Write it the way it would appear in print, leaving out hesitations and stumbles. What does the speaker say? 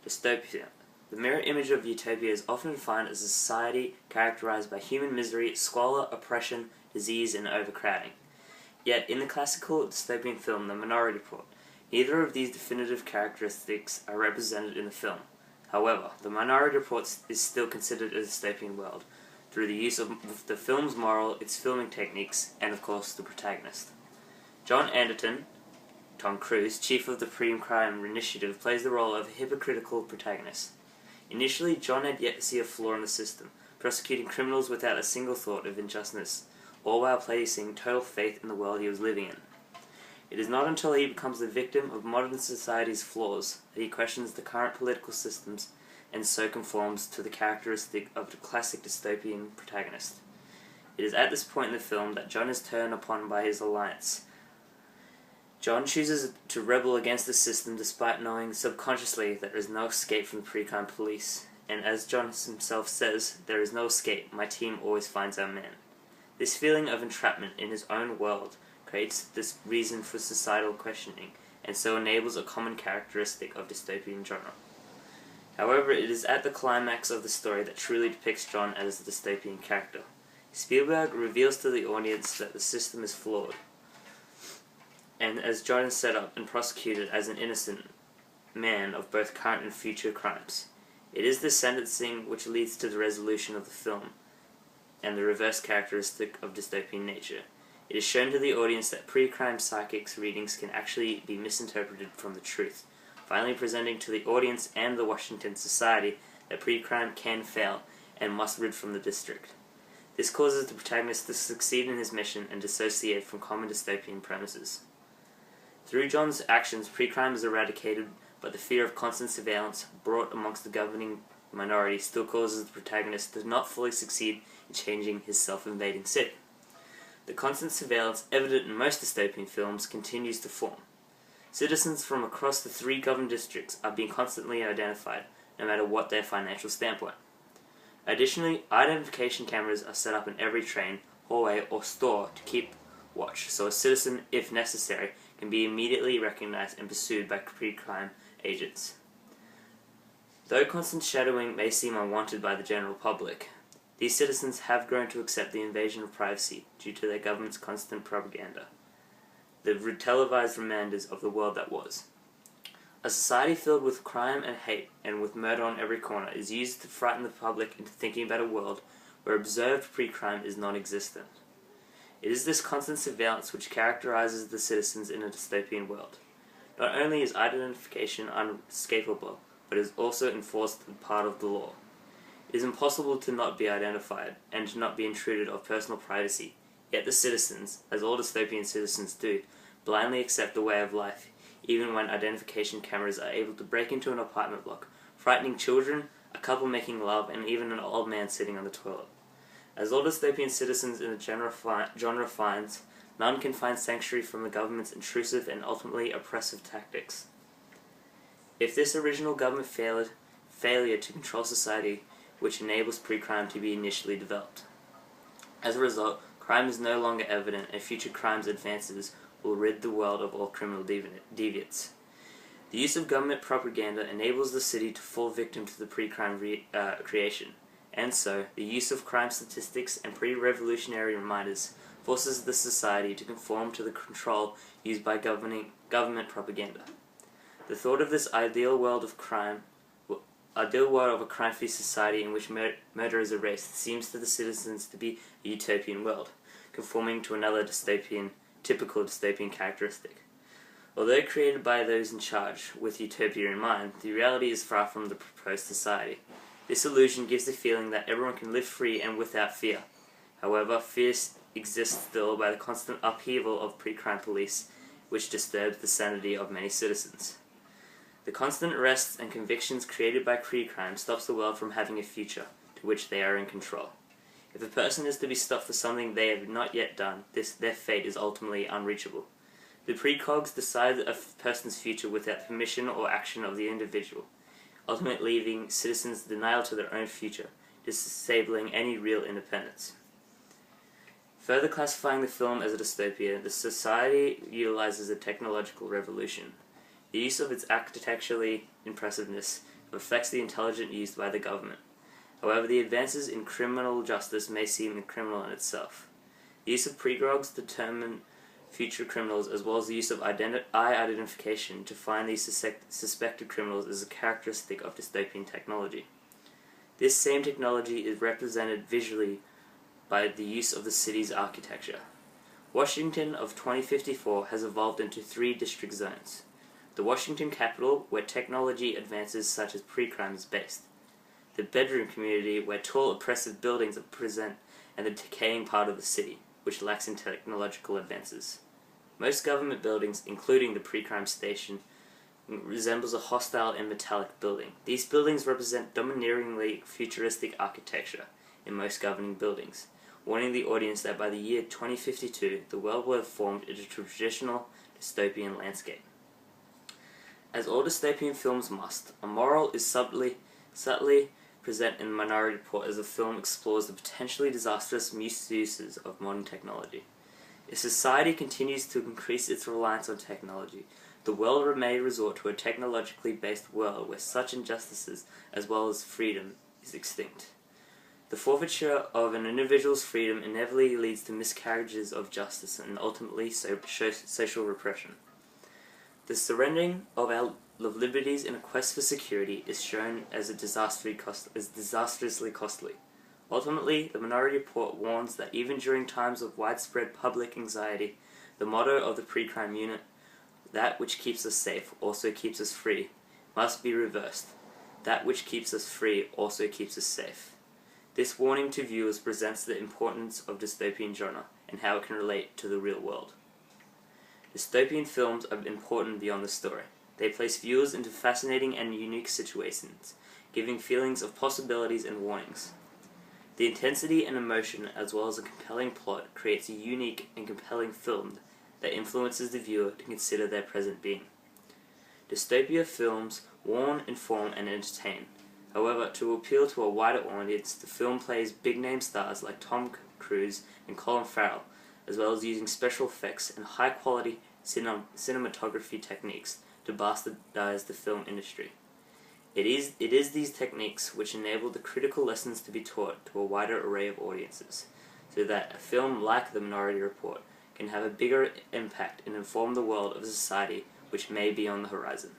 Dystopia. The mirror image of utopia is often defined as a society characterized by human misery, squalor, oppression, disease, and overcrowding. Yet, in the classical dystopian film The Minority Report, neither of these definitive characteristics are represented in the film. However, The Minority Report is still considered a dystopian world, through the use of the film's moral, its filming techniques, and of course the protagonist. John Anderton, Tom Cruise, chief of the Pre-Crime Initiative, plays the role of a hypocritical protagonist. Initially, John had yet to see a flaw in the system, prosecuting criminals without a single thought of injustice, all while placing total faith in the world he was living in. It is not until he becomes the victim of modern society's flaws that he questions the current political systems and so conforms to the characteristic of the classic dystopian protagonist. It is at this point in the film that John is turned upon by his alliance. John chooses to rebel against the system despite knowing subconsciously that there is no escape from the pre-crime police, and as John himself says, "There is no escape, my team always finds our man." This feeling of entrapment in his own world creates this reason for societal questioning, and so enables a common characteristic of dystopian genre. However, it is at the climax of the story that truly depicts John as a dystopian character. Spielberg reveals to the audience that the system is flawed, and as John is set up and prosecuted as an innocent man of both current and future crimes. It is this sentencing which leads to the resolution of the film, and the reverse characteristic of dystopian nature. It is shown to the audience that pre-crime psychics' readings can actually be misinterpreted from the truth, finally presenting to the audience and the Washington society that pre-crime can fail and must rid from the district. This causes the protagonist to succeed in his mission and dissociate from common dystopian premises. Through John's actions, pre-crime is eradicated, but the fear of constant surveillance brought amongst the governing minority still causes the protagonist to not fully succeed in changing his self-invading city. The constant surveillance evident in most dystopian films continues to form. Citizens from across the 3 governed districts are being constantly identified, no matter what their financial standpoint. Additionally, identification cameras are set up in every train, hallway, or store to keep watch, so a citizen, if necessary, can be immediately recognized and pursued by pre-crime agents. Though constant shadowing may seem unwanted by the general public, these citizens have grown to accept the invasion of privacy due to their government's constant propaganda, the televised reminders of the world that was. A society filled with crime and hate, and with murder on every corner, is used to frighten the public into thinking about a world where observed pre-crime is non-existent. It is this constant surveillance which characterizes the citizens in a dystopian world. Not only is identification unescapable, but is also enforced as part of the law. It is impossible to not be identified, and to not be intruded of personal privacy, yet the citizens, as all dystopian citizens do, blindly accept the way of life, even when identification cameras are able to break into an apartment block, frightening children, a couple making love, and even an old man sitting on the toilet. As all dystopian citizens in the genre finds, none can find sanctuary from the government's intrusive and ultimately oppressive tactics. If this original government failure to control society, which enables pre-crime to be initially developed. As a result, crime is no longer evident, and future crimes advances will rid the world of all criminal deviants. The use of government propaganda enables the city to fall victim to the pre-crime creation, and so the use of crime statistics and pre-revolutionary reminders forces the society to conform to the control used by government propaganda. The thought of this ideal world of a crime-free society in which murder is erased seems to the citizens to be a utopian world, conforming to another typical dystopian characteristic. Although created by those in charge with utopia in mind, the reality is far from the proposed society. This illusion gives the feeling that everyone can live free and without fear. However, fear exists still by the constant upheaval of pre-crime police, which disturbs the sanity of many citizens. The constant arrests and convictions created by pre-crime stops the world from having a future, to which they are in control. If a person is to be stopped for something they have not yet done, their fate is ultimately unreachable. The precogs decide a person's future without permission or action of the individual, ultimately leaving citizens denial to their own future, disabling any real independence. Further classifying the film as a dystopia, the society utilizes a technological revolution. The use of its architecturally impressiveness affects the intelligence used by the government. However, the advances in criminal justice may seem criminal in itself. The use of pregrogs determine future criminals, as well as the use of eye identification to find these suspected criminals, is a characteristic of dystopian technology. This same technology is represented visually by the use of the city's architecture. Washington of 2054 has evolved into 3 district zones. The Washington capital, where technology advances such as pre-crime is based. The bedroom community, where tall, oppressive buildings are present, and the decaying part of the city, which lacks in technological advances. Most government buildings, including the pre-crime station, resembles a hostile and metallic building. These buildings represent domineeringly futuristic architecture in most governing buildings, warning the audience that by the year 2052, the world will have formed into a traditional dystopian landscape. As all dystopian films must, a moral is subtly present in Minority Report as the film explores the potentially disastrous misuses of modern technology. If society continues to increase its reliance on technology, the world may resort to a technologically based world where such injustices, as well as freedom, is extinct. The forfeiture of an individual's freedom inevitably leads to miscarriages of justice and ultimately social repression. The surrendering of our liberties in a quest for security is shown as disastrously costly. Ultimately, the Minority Report warns that even during times of widespread public anxiety, the motto of the pre-crime unit, "That which keeps us safe also keeps us free," must be reversed. That which keeps us free also keeps us safe. This warning to viewers presents the importance of dystopian genre and how it can relate to the real world. Dystopian films are important beyond the story. They place viewers into fascinating and unique situations, giving feelings of possibilities and warnings. The intensity and emotion, as well as a compelling plot, creates a unique and compelling film that influences the viewer to consider their present being. Dystopia films warn, inform, and entertain. However, to appeal to a wider audience, the film plays big-name stars like Tom Cruise and Colin Farrell, as well as using special effects and high-quality cinematography techniques to bastardize the film industry. It is these techniques which enable the critical lessons to be taught to a wider array of audiences, so that a film like The Minority Report can have a bigger impact and inform the world of a society which may be on the horizon.